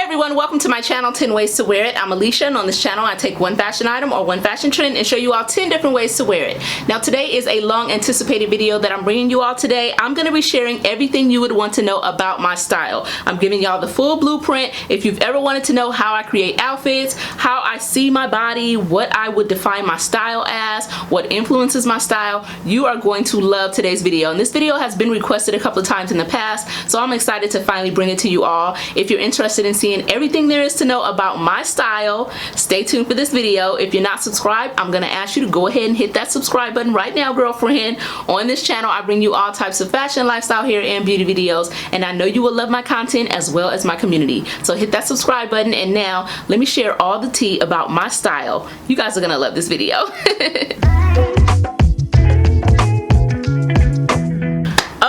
everyone, welcome to my channel, 10 Ways to Wear It. I'm Alicia, and on this channel I take one fashion item or one fashion trend and show you all 10 different ways to wear it. Now today is a long anticipated video that I'm bringing you all today. I'm going to be sharing everything you would want to know about my style. I'm giving y'all the full blueprint. If you've ever wanted to know how I create outfits, how I see my body, what I would define my style as, what influences my style, you are going to love today's video. And this video has been requested a couple of times in the past, so I'm excited to finally bring it to you all. If you're interested in seeing everything there is to know about my style, stay tuned for this video. If you're not subscribed, I'm gonna ask you to go ahead and hit that subscribe button right now, girlfriend. On this channel I bring you all types of fashion, lifestyle, hair, and beauty videos, and I know you will love my content as well as my community. So hit that subscribe button, and now let me share all the tea about my style. You guys are gonna love this video.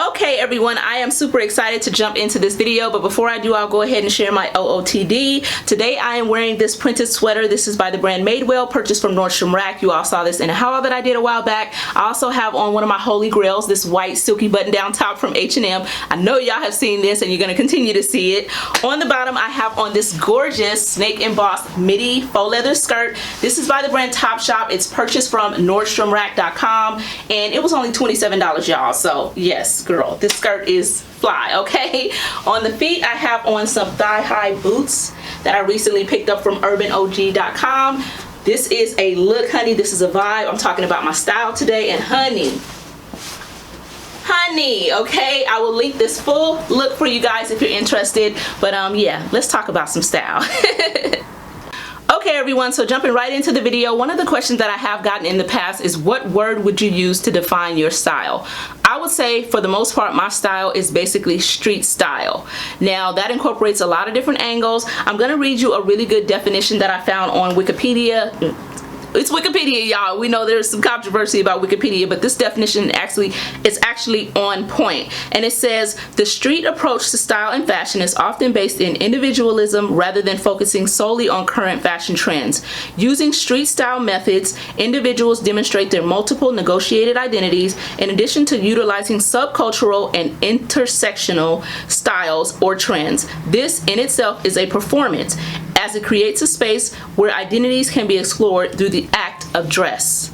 Okay everyone, I am super excited to jump into this video, but before I do, I'll go ahead and share my OOTD. Today I am wearing this printed sweater. This is by the brand Madewell, purchased from Nordstrom Rack. You all saw this in a haul that I did a while back. I also have on one of my holy grails, this white silky button down top from H&M. I know y'all have seen this and you're going to continue to see it. On the bottom I have on this gorgeous snake embossed midi faux leather skirt. This is by the brand Topshop. It's purchased from NordstromRack.com and it was only $27, y'all. So yes, girl, this skirt is fly, okay? On the feet I have on some thigh-high boots that I recently picked up from urbanog.com. This is a look, honey. This is a vibe. I'm talking about my style today, and honey, okay, I will link this full look for you guys if you're interested, but yeah, let's talk about some style. Okay everyone, so jumping right into the video, one of the questions that I have gotten in the past is, what word would you use to define your style? I would say for the most part my style is basically street style. Now that incorporates a lot of different angles. I'm going to read you a really good definition that I found on Wikipedia. It's Wikipedia, y'all. We know there's some controversy about Wikipedia, but this definition is actually on point. And it says, the street approach to style and fashion is often based in individualism rather than focusing solely on current fashion trends. Using street style methods, individuals demonstrate their multiple negotiated identities in addition to utilizing subcultural and intersectional styles or trends. This in itself is a performance, as it creates a space where identities can be explored through the act of dress.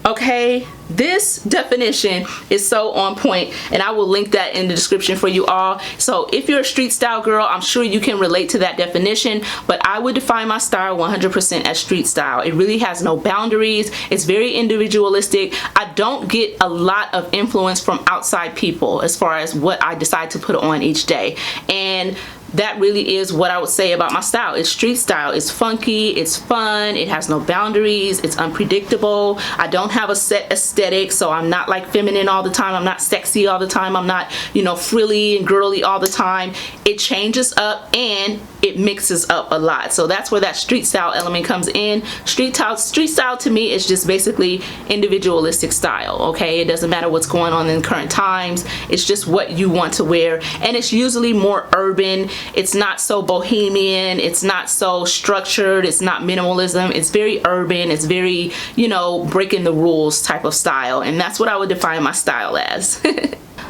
Okay, this definition is so on point, and I will link that in the description for you all. So if you're a street style girl, I'm sure you can relate to that definition, but I would define my style 100% as street style. It really has no boundaries. It's very individualistic. I don't get a lot of influence from outside people as far as what I decide to put on each day, and that really is what I would say about my style. It's street style. It's funky, it's fun, it has no boundaries, it's unpredictable. I don't have a set aesthetic, so I'm not like feminine all the time, I'm not sexy all the time, I'm not, you know, frilly and girly all the time. It changes up and it mixes up a lot. So that's where that street style element comes in. Street style to me is just basically individualistic style, okay? It doesn't matter what's going on in current times. It's just what you want to wear, and it's usually more urban. It's not so bohemian, it's not so structured, it's not minimalism. It's very urban, it's very, you know, breaking the rules type of style, and that's what I would define my style as.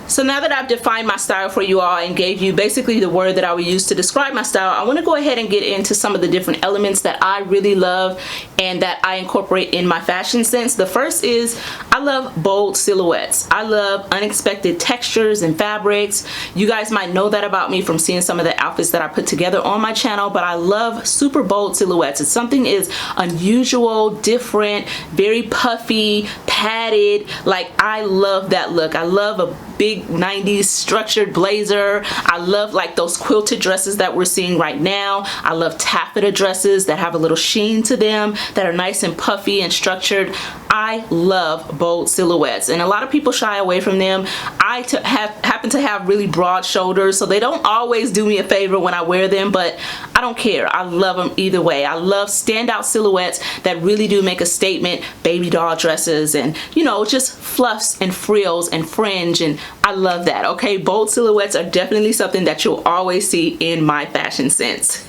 So now that I've defined my style for you all and gave you basically the word that I would use to describe my style, I want to go ahead and get into some of the different elements that I really love and that I incorporate in my fashion sense. The first is, I love bold silhouettes. I love unexpected textures and fabrics. You guys might know that about me from seeing some of the outfits that I put together on my channel, but I love super bold silhouettes. If something is unusual, different, very puffy, padded, like I love that look. I love a big 90s structured blazer. I love like those quilted dresses that we're seeing right now. I love taffeta dresses that have a little sheen to them, that are nice and puffy and structured. I love bold silhouettes, and a lot of people shy away from them. I happen to have really broad shoulders, so they don't always do me a favor when I wear them, but I don't care. I love them either way. I love standout silhouettes that really do make a statement. Baby doll dresses and, you know, just fluffs and frills and fringe, and I love that, okay? Bold silhouettes are definitely something that you'll always see in my fashion sense.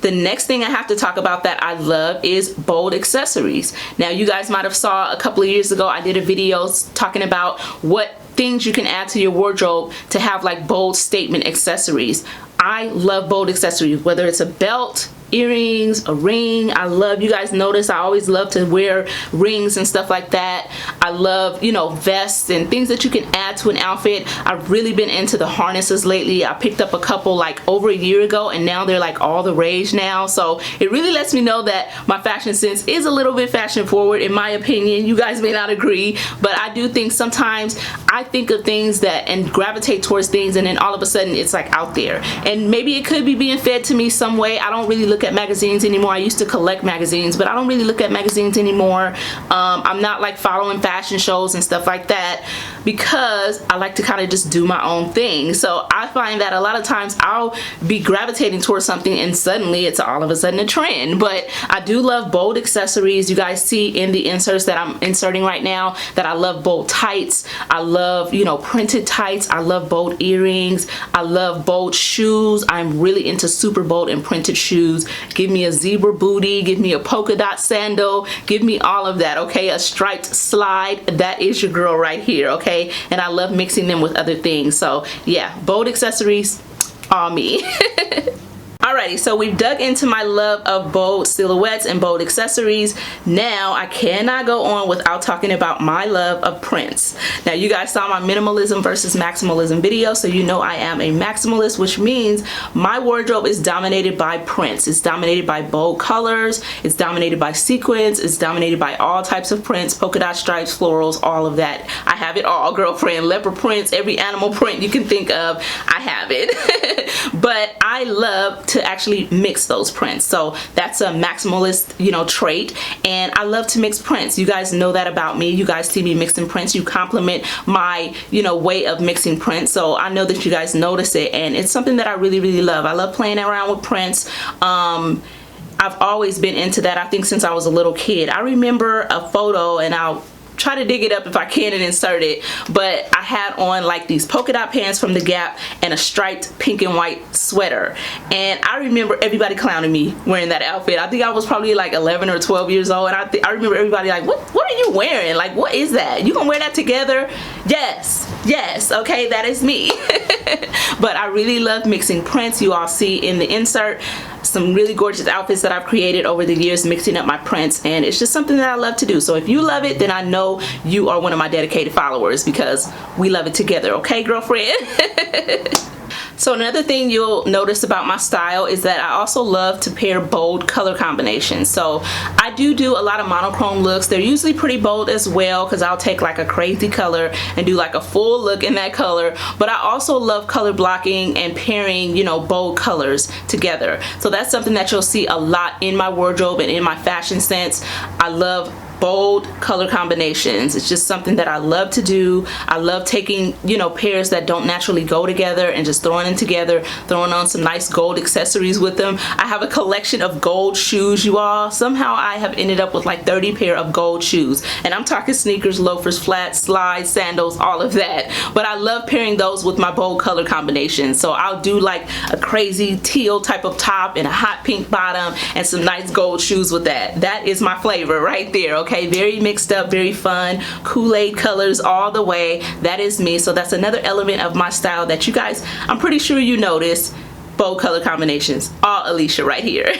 The next thing I have to talk about that I love is bold accessories. Now you guys might have saw a couple of years ago I did a video talking about what things you can add to your wardrobe to have like bold statement accessories. I love bold accessories, whether it's a belt, earrings, a ring. I love, you guys notice I always love to wear rings and stuff like that. I love, you know, vests and things that you can add to an outfit. I've really been into the harnesses lately. I picked up a couple like over a year ago, and now they're like all the rage now. So it really lets me know that my fashion sense is a little bit fashion forward, in my opinion. You guys may not agree, but I do think sometimes I think of things that and gravitate towards things, and then all of a sudden it's like out there. And maybe it could be being fed to me some way. I don't really look at magazines anymore. I used to collect magazines, but I don't really look at magazines anymore. I'm not like following fashion shows and stuff like that, because I like to kind of just do my own thing. So I find that a lot of times I'll be gravitating towards something and suddenly it's all of a sudden a trend. But I do love bold accessories. You guys see in the inserts that I'm inserting right now that I love bold tights. I love, you know, printed tights. I love bold earrings. I love bold shoes. I'm really into super bold and printed shoes. Give me a zebra booty, give me a polka dot sandal, give me all of that, okay? A striped slide, that is your girl right here, okay? And I love mixing them with other things. So yeah, bold accessories, all me. Alrighty, so we've dug into my love of bold silhouettes and bold accessories. Now I cannot go on without talking about my love of prints. Now you guys saw my minimalism versus maximalism video, so you know I am a maximalist, which means my wardrobe is dominated by prints. It's dominated by bold colors, it's dominated by sequins, it's dominated by all types of prints, polka dot stripes, florals, all of that. I have it all, girlfriend. Leopard prints, every animal print you can think of, I have it. But I love to actually mix those prints. So that's a maximalist, you know, trait, and I love to mix prints. You guys know that about me. You guys see me mixing prints. You compliment my, you know, way of mixing prints. So I know that you guys notice it, and it's something that I really, really love. I love playing around with prints. I've always been into that, I think, since I was a little kid. I remember a photo, and I'll try to dig it up if I can and insert it, but I had on like these polka dot pants from the Gap and a striped pink and white sweater, and I remember everybody clowning me wearing that outfit. I think I was probably like 11 or 12 years old, and I remember everybody like, what are you wearing? Like, what is that? You gonna wear that together? Yes, okay, that is me. But I really love mixing prints. You all see in the insert some really gorgeous outfits that I've created over the years mixing up my prints, and it's just something that I love to do. So if you love it, then I know you are one of my dedicated followers, because we love it together, okay, girlfriend? So another thing you'll notice about my style is that I also love to pair bold color combinations. So I do a lot of monochrome looks. They're usually pretty bold as well, because I'll take like a crazy color and do like a full look in that color. But I also love color blocking and pairing, you know, bold colors together. So that's something that you'll see a lot in my wardrobe and in my fashion sense. I love bold color combinations. It's just something that I love to do. I love taking, you know, pairs that don't naturally go together and just throwing them together, throwing on some nice gold accessories with them. I have a collection of gold shoes, you all. Somehow I have ended up with like 30 pair of gold shoes, and I'm talking sneakers, loafers, flats, slides, sandals, all of that. But I love pairing those with my bold color combinations. So I'll do like a crazy teal type of top and a hot pink bottom and some nice gold shoes with that. That is my flavor right there, okay? Very mixed up, very fun, Kool-Aid colors all the way. That is me. So that's another element of my style that you guys, I'm pretty sure you notice. Bold color combinations, all Alicia right here.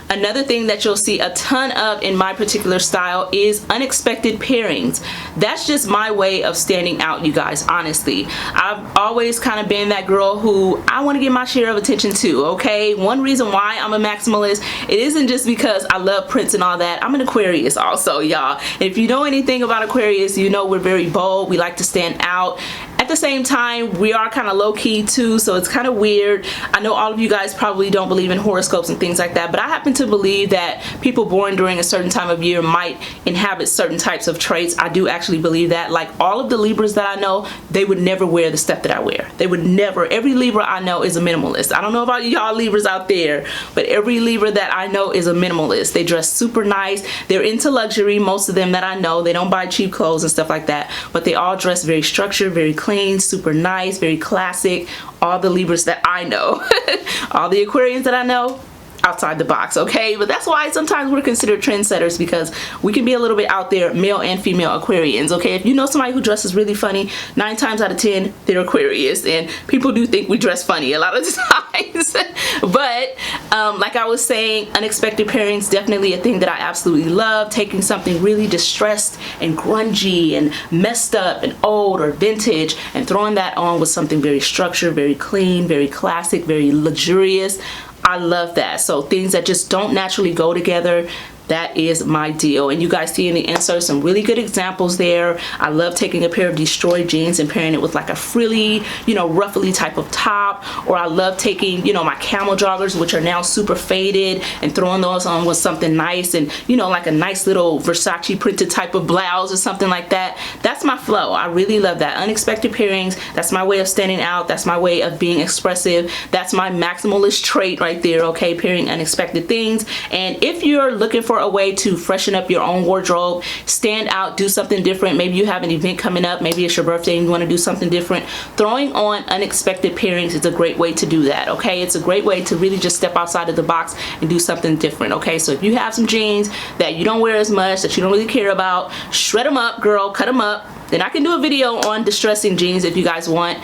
Another thing that you'll see a ton of in my particular style is unexpected pairings. That's just my way of standing out, you guys, honestly. I've always kind of been that girl who I want to get my share of attention too, okay? One reason why I'm a maximalist, it isn't just because I love prints and all that. I'm an Aquarius also, y'all. If you know anything about Aquarius, you know we're very bold. We like to stand out. At the same time, we are kind of low-key too, so it's kind of weird. I know all of you guys probably don't believe in horoscopes and things like that, but I happen to believe that people born during a certain time of year might inhabit certain types of traits. I do actually believe that. Like all of the Libras that I know, they would never wear the stuff that I wear. They would never. Every Libra I know is a minimalist. I don't know about y'all Libras out there, but every Libra that I know is a minimalist. They dress super nice. They're into luxury, most of them that I know. They don't buy cheap clothes and stuff like that, but they all dress very structured, very clean, super nice, very classic. All the Libras that I know. All the Aquarians that I know, outside the box, okay? But that's why sometimes we're considered trendsetters, because we can be a little bit out there, male and female Aquarians, okay? If you know somebody who dresses really funny, 9 times out of 10 they're Aquarius, and people do think we dress funny a lot of the times. But like I was saying, unexpected pairings, definitely a thing that I absolutely love. Taking something really distressed and grungy and messed up and old or vintage and throwing that on with something very structured, very clean, very classic, very luxurious. I love that. So things that just don't naturally go together, that is my deal. And you guys see in the insert some really good examples there. I love taking a pair of destroyed jeans and pairing it with like a frilly, you know, ruffly type of top. Or I love taking, you know, my camel joggers, which are now super faded, and throwing those on with something nice and, you know, like a nice little Versace printed type of blouse or something like that. That's my flow. I really love that. Unexpected pairings, that's my way of standing out. That's my way of being expressive. That's my maximalist trait right there, okay? Pairing unexpected things. And if you're looking for a way to freshen up your own wardrobe, stand out, do something different, maybe you have an event coming up, maybe it's your birthday and you want to do something different, throwing on unexpected pairings is a great way to do that, okay? It's a great way to really just step outside of the box and do something different, okay? So if you have some jeans that you don't wear as much, that you don't really care about, shred them up, girl, cut them up. Then I can do a video on distressing jeans if you guys want,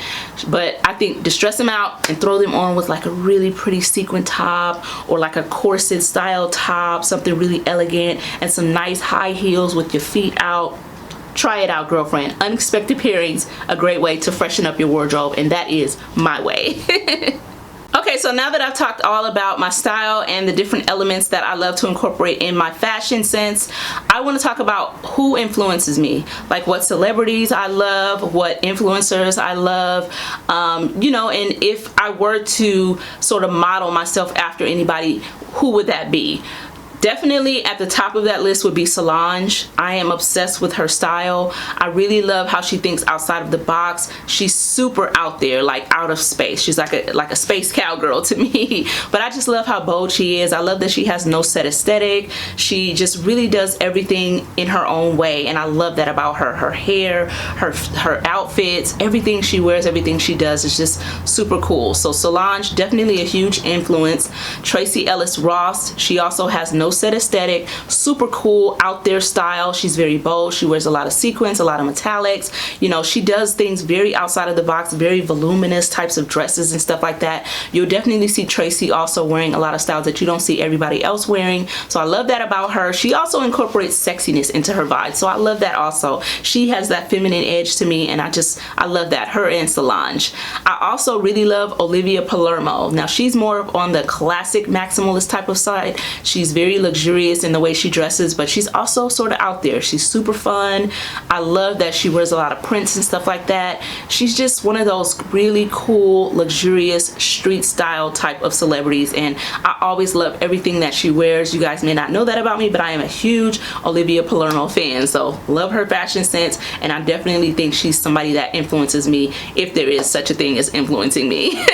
but I think distress them out and throw them on with like a really pretty sequin top or like a corset style top, something really elegant, and some nice high heels with your feet out. Try it out, girlfriend. Unexpected pairings, a great way to freshen up your wardrobe, and that is my way. Okay, so now that I've talked all about my style and the different elements that I love to incorporate in my fashion sense, I want to talk about who influences me, like what celebrities I love, what influencers I love, you know, and if I were to sort of model myself after anybody, who would that be? Definitely at the top of that list would be Solange. I am obsessed with her style. I really love how she thinks outside of the box. She's super out there, like out of space. She's like a space cowgirl to me. But I just love how bold she is. I love that she has no set aesthetic. She just really does everything in her own way, and I love that about her. Her hair, her outfits, everything she wears, everything she does is just super cool. So Solange, definitely a huge influence. Tracee Ellis Ross, she also has no set aesthetic, super cool out there style. She's very bold. She wears a lot of sequins, a lot of metallics. You know, she does things very outside of the box, very voluminous types of dresses and stuff like that. You'll definitely see Tracee also wearing a lot of styles that you don't see everybody else wearing. So I love that about her. She also incorporates sexiness into her vibe. So I love that also. She has that feminine edge to me, and I love that. Her and Solange. I also really love Olivia Palermo. Now she's more on the classic maximalist type of side. She's very luxurious in the way she dresses, but she's also sort of out there. She's super fun. I love that she wears a lot of prints and stuff like that. She's just one of those really cool, luxurious, street style type of celebrities, and I always love everything that she wears. You guys may not know that about me, but I am a huge Olivia Palermo fan, so love her fashion sense, and I definitely think she's somebody that influences me, if there is such a thing as influencing me.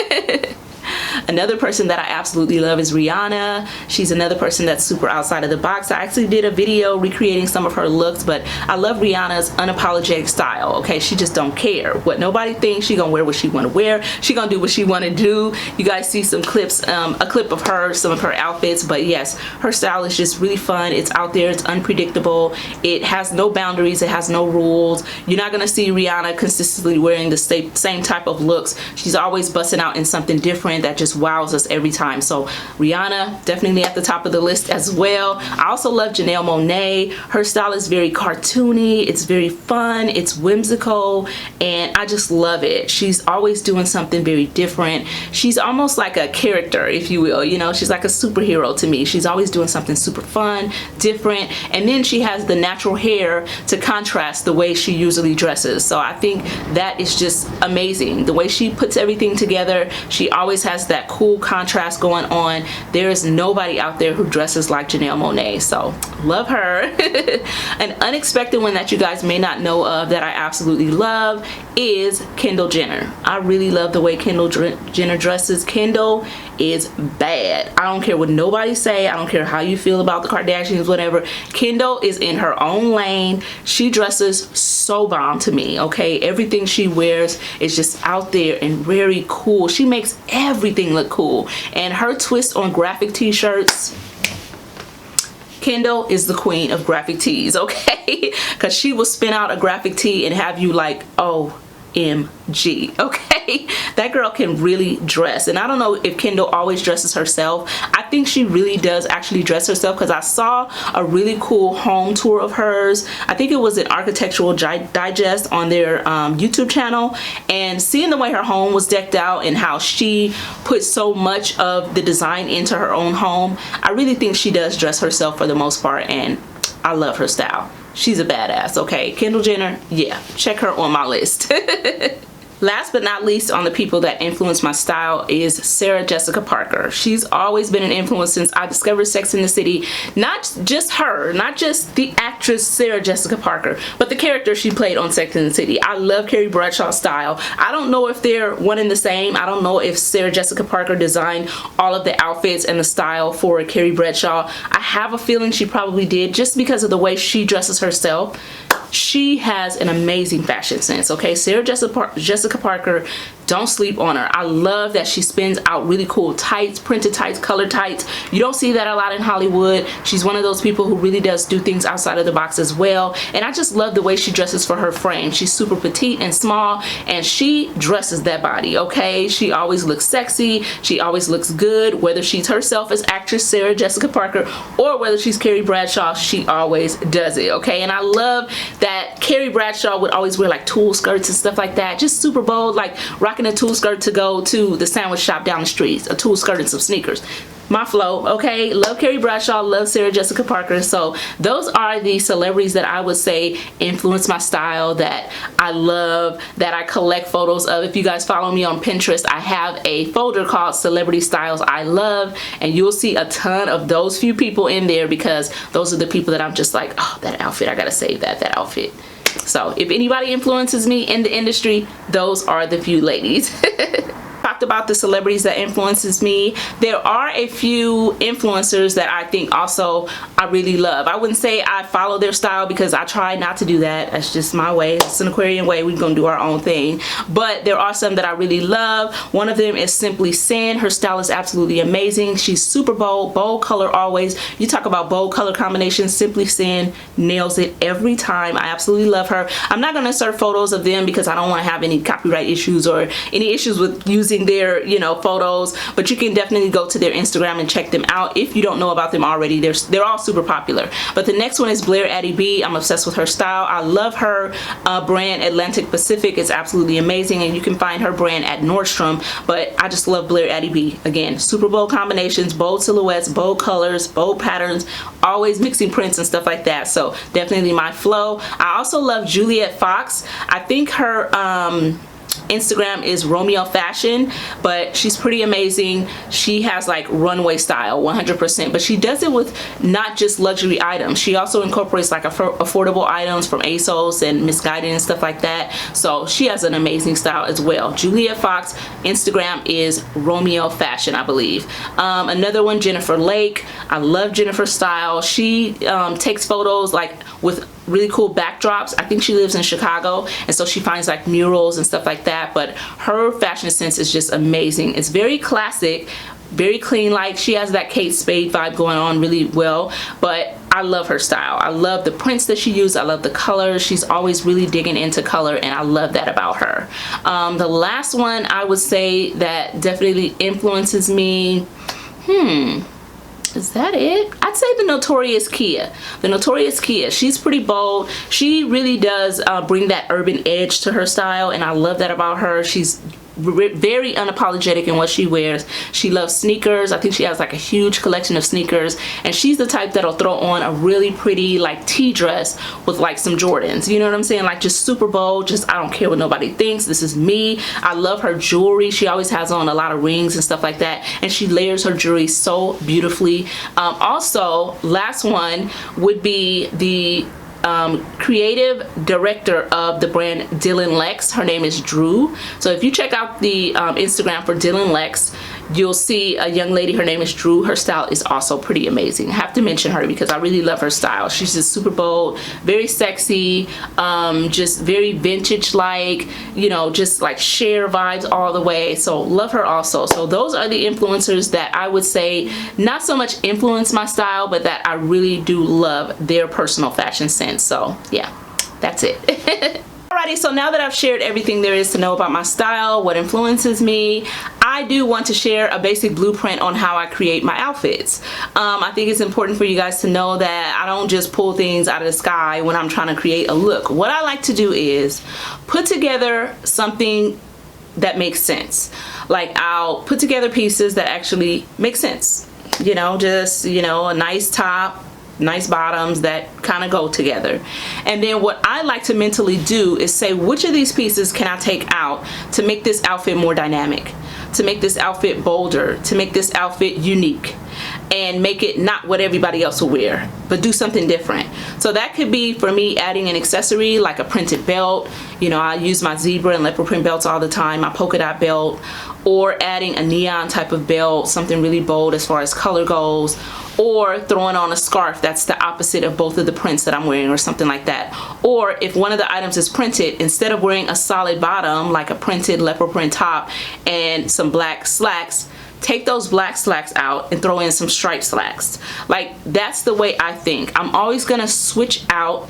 Another person that I absolutely love is Rihanna. She's another person that's super outside of the box. I actually did a video recreating some of her looks, but I love Rihanna's unapologetic style, okay? She just don't care what nobody thinks. She gonna wear what she wanna wear. She gonna do what she wanna do. You guys see some clips, a clip of her, some of her outfits, but yes, her style is just really fun. It's out there, it's unpredictable. It has no boundaries, it has no rules. You're not gonna see Rihanna consistently wearing the same type of looks. She's always busting out in something different that just wows us every time. So Rihanna, definitely at the top of the list as well. I also love Janelle Monáe. Her style is very cartoony, it's very fun, it's whimsical, and I just love it. She's always doing something very different. She's almost like a character, if you will, you know, she's like a superhero to me. She's always doing something super fun, different, and then she has the natural hair to contrast the way she usually dresses. So I think that is just amazing. The way she puts everything together, she always has that cool contrast going on. There is nobody out there who dresses like Janelle Monáe, so love her. An unexpected one that you guys may not know of that I absolutely love is Kendall Jenner. I really love the way Kendall Jenner dresses. Kendall is bad. I don't care what nobody say. I don't care how you feel about the Kardashians, whatever. Kendall is in her own lane. She dresses so bomb to me, okay? Everything she wears is just out there and very cool. She makes every everything looked cool. And her twist on graphic t-shirts, Kendall is the queen of graphic tees, okay? Because she will spin out a graphic tee and have you like, OMG, okay? That girl can really dress. And I don't know if Kendall always dresses herself. I think she really does actually dress herself, because I saw a really cool home tour of hers. I think it was an Architectural Digest on their YouTube channel, and seeing the way her home was decked out and how she put so much of the design into her own home, I really think she does dress herself for the most part, and I love her style. She's a badass, okay? Kendall Jenner, yeah, check her on my list. Last but not least on the people that influence my style is Sarah Jessica Parker. She's always been an influence since I discovered Sex and the City. Not just her, not just the actress Sarah Jessica Parker, but the character she played on Sex and the City. I love Carrie Bradshaw's style. I don't know if they're one and the same. I don't know if Sarah Jessica Parker designed all of the outfits and the style for Carrie Bradshaw. I have a feeling she probably did, just because of the way she dresses herself. She has an amazing fashion sense, okay? Sarah Jessica Parker, don't sleep on her. I love that she spins out really cool tights, printed tights, colored tights. You don't see that a lot in Hollywood. She's one of those people who really does do things outside of the box as well. And I just love the way she dresses for her frame. She's super petite and small, and she dresses that body, okay? She always looks sexy. She always looks good, whether she's herself as actress Sarah Jessica Parker or whether she's Carrie Bradshaw, she always does it, okay? And I love that Carrie Bradshaw would always wear like tulle skirts and stuff like that, just super bold, like rocking a tulle skirt to go to the sandwich shop down the street, a tulle skirt and some sneakers. My flow, okay? Love Carrie Bradshaw, love Sarah Jessica Parker. So those are the celebrities that I would say influence my style, that I love, that I collect photos of. If you guys follow me on Pinterest, I have a folder called Celebrity Styles I Love, and you'll see a ton of those few people in there, because those are the people that I'm just like, oh, that outfit, I gotta save that outfit. So if anybody influences me in the industry, those are the few ladies. Talked about the celebrities that influences me. There are a few influencers that I think also I really love. I wouldn't say I follow their style, because I try not to do that. That's just my way. It's an Aquarian way. We're gonna do our own thing. But there are some that I really love. One of them is Simply Sin. Her style is absolutely amazing. She's super bold color always. You talk about bold color combinations, Simply Sin nails it every time. I absolutely love her. I'm not gonna insert photos of them because I don't want to have any copyright issues or any issues with using their, you know, photos, but you can definitely go to their Instagram and check them out if you don't know about them already. They're all super popular. But the next one is Blair Addie B. I'm obsessed with her style. I love her brand Atlantic Pacific. It's absolutely amazing, and you can find her brand at Nordstrom, but I just love Blair Addie B. Again, super bold combinations, bold silhouettes, bold colors, bold patterns, always mixing prints and stuff like that. So definitely my flow. I also love Juliet Fox. I think her Instagram is Romeo Fashion, but she's pretty amazing. She has like runway style 100%, but she does it with not just luxury items. She also incorporates like affordable items from ASOS and Misguided and stuff like that. So she has an amazing style as well. Juliet Fox, Instagram is Romeo Fashion, I believe. Another one, Jennifer Lake. I love Jennifer's style. She takes photos like with really cool backdrops. I think she lives in Chicago, and so she finds like murals and stuff like that, but her fashion sense is just amazing. It's very classic, very clean, like she has that Kate Spade vibe going on really well, but I love her style. I love the prints that she uses. I love the colors. She's always really digging into color, and I love that about her. The last one I would say that definitely influences me, is that it? I'd say the Notorious Kia. The Notorious Kia. She's pretty bold. She really does bring that urban edge to her style, and I love that about her. She's very unapologetic in what she wears. She loves sneakers. I think she has like a huge collection of sneakers, and she's the type that'll throw on a really pretty like tea dress with like some Jordans, you know what I'm saying? Like just super bold, just I don't care what nobody thinks, this is me. I love her jewelry. She always has on a lot of rings and stuff like that, and she layers her jewelry so beautifully. Also, last one would be the creative director of the brand Dylan Lex. Her name is Drew. So if you check out the Instagram for Dylan Lex, you'll see a young lady, her name is Drew. Her style is also pretty amazing. I have to mention her because I really love her style. She's just super bold, very sexy, just very vintage like, you know, just like Cher vibes all the way. So love her also. So those are the influencers that I would say not so much influence my style, but that I really do love their personal fashion sense. So yeah, that's it. Alrighty, so now that I've shared everything there is to know about my style, what influences me, I do want to share a basic blueprint on how I create my outfits. I think it's important for you guys to know that I don't just pull things out of the sky when I'm trying to create a look. What I like to do is put together something that makes sense. Like, I'll put together pieces that actually make sense. You know, just, you know, a nice top, nice bottoms that kind of go together. And then what I like to mentally do is say, which of these pieces can I take out to make this outfit more dynamic, to make this outfit bolder, to make this outfit unique, and make it not what everybody else will wear, but do something different. So that could be, for me, adding an accessory like a printed belt. You know, I use my zebra and leopard print belts all the time, my polka dot belt, or adding a neon type of belt, something really bold as far as color goes, or throwing on a scarf that's the opposite of both of the prints that I'm wearing, or something like that. Or if one of the items is printed, instead of wearing a solid bottom like a printed leopard print top and some black slacks, take those black slacks out and throw in some striped slacks. Like, that's the way I think. I'm always gonna switch out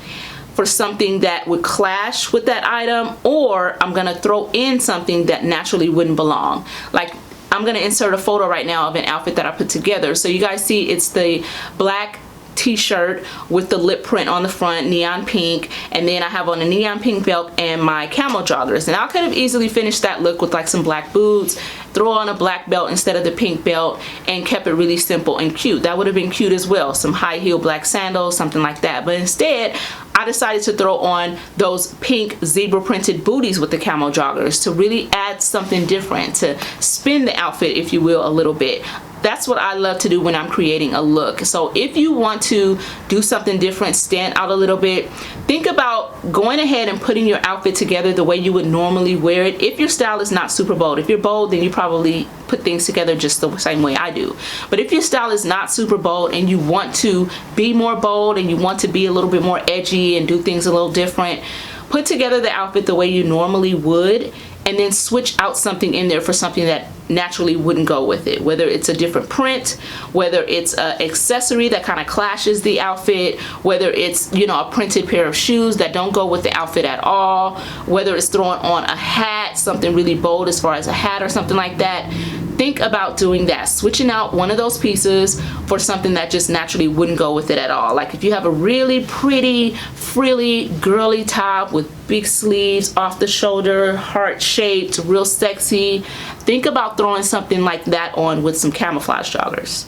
for something that would clash with that item, or I'm gonna throw in something that naturally wouldn't belong. Like, I'm gonna insert a photo right now of an outfit that I put together. So you guys see it's the black t-shirt with the lip print on the front, neon pink, and then I have on a neon pink belt and my camel joggers. And I could have easily finished that look with like some black boots, throw on a black belt instead of the pink belt, and kept it really simple and cute. That would have been cute as well. Some high heel black sandals, something like that. But instead, I decided to throw on those pink zebra printed booties with the camel joggers to really add something different, to spin the outfit, if you will, a little bit. That's what I love to do when I'm creating a look. So if you want to do something different, stand out a little bit, think about going ahead and putting your outfit together the way you would normally wear it. If your style is not super bold, if you're bold, then you probably put things together just the same way I do. But if your style is not super bold and you want to be more bold and you want to be a little bit more edgy and do things a little different, put together the outfit the way you normally would, and then switch out something in there for something that naturally wouldn't go with it. Whether it's a different print, whether it's an accessory that kind of clashes the outfit, whether it's, you know, a printed pair of shoes that don't go with the outfit at all, whether it's throwing on a hat, something really bold as far as a hat or something like that. Think about doing that, switching out one of those pieces for something that just naturally wouldn't go with it at all. Like if you have a really pretty, frilly, girly top with big sleeves, off the shoulder, heart shaped, real sexy, think about throwing something like that on with some camouflage joggers.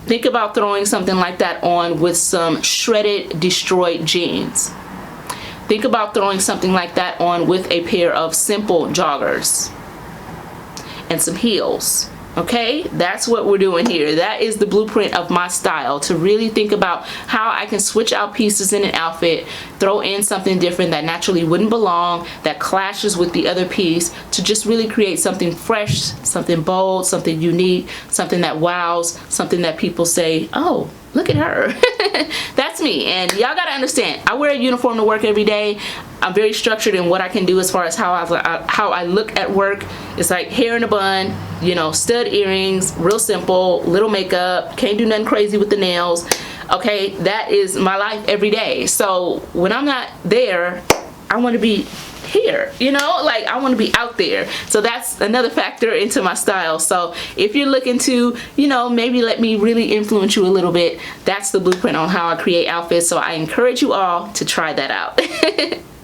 Think about throwing something like that on with some shredded, destroyed jeans. Think about throwing something like that on with a pair of simple joggers and some heels. Okay, that's what we're doing here. That is the blueprint of my style, to really think about how I can switch out pieces in an outfit, throw in something different that naturally wouldn't belong, that clashes with the other piece, to just really create something fresh, something bold, something unique, something that wows, something that people say, oh, look at her. That's me. And y'all gotta understand, I wear a uniform to work every day. I'm very structured in what I can do as far as how I look at work. It's like hair in a bun, you know, stud earrings, real simple, little makeup, can't do nothing crazy with the nails. Okay, that is my life every day. So when I'm not there, I want to be here, you know, like I want to be out there. So that's another factor into my style. So if you're looking to, you know, maybe let me really influence you a little bit, that's the blueprint on how I create outfits. So I encourage you all to try that out.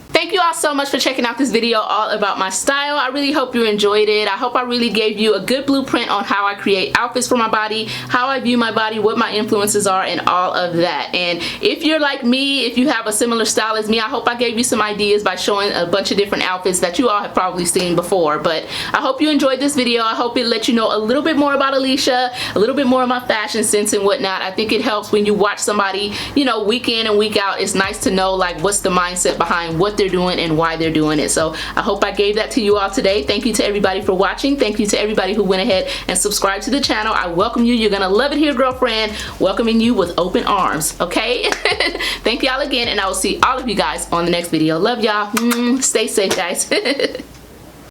Thank you all so much for checking out this video all about my style. I really hope you enjoyed it. I hope I really gave you a good blueprint on how I create outfits for my body, how I view my body, what my influences are, and all of that. And if you're like me, if you have a similar style as me, I hope I gave you some ideas by showing a bunch of different outfits that you all have probably seen before. But I hope you enjoyed this video. I hope it let you know a little bit more about Alicia, a little bit more of my fashion sense and whatnot. I think it helps when you watch somebody, you know, week in and week out. It's nice to know like what's the mindset behind what they're they're doing and why they're doing it. So I hope I gave that to you all today. Thank you to everybody for watching. Thank you to everybody who went ahead and subscribed to the channel. I welcome you. You're gonna love it here, girlfriend. Welcoming you with open arms, okay? Thank y'all again, and I will see all of you guys on the next video. Love y'all. Stay safe, guys.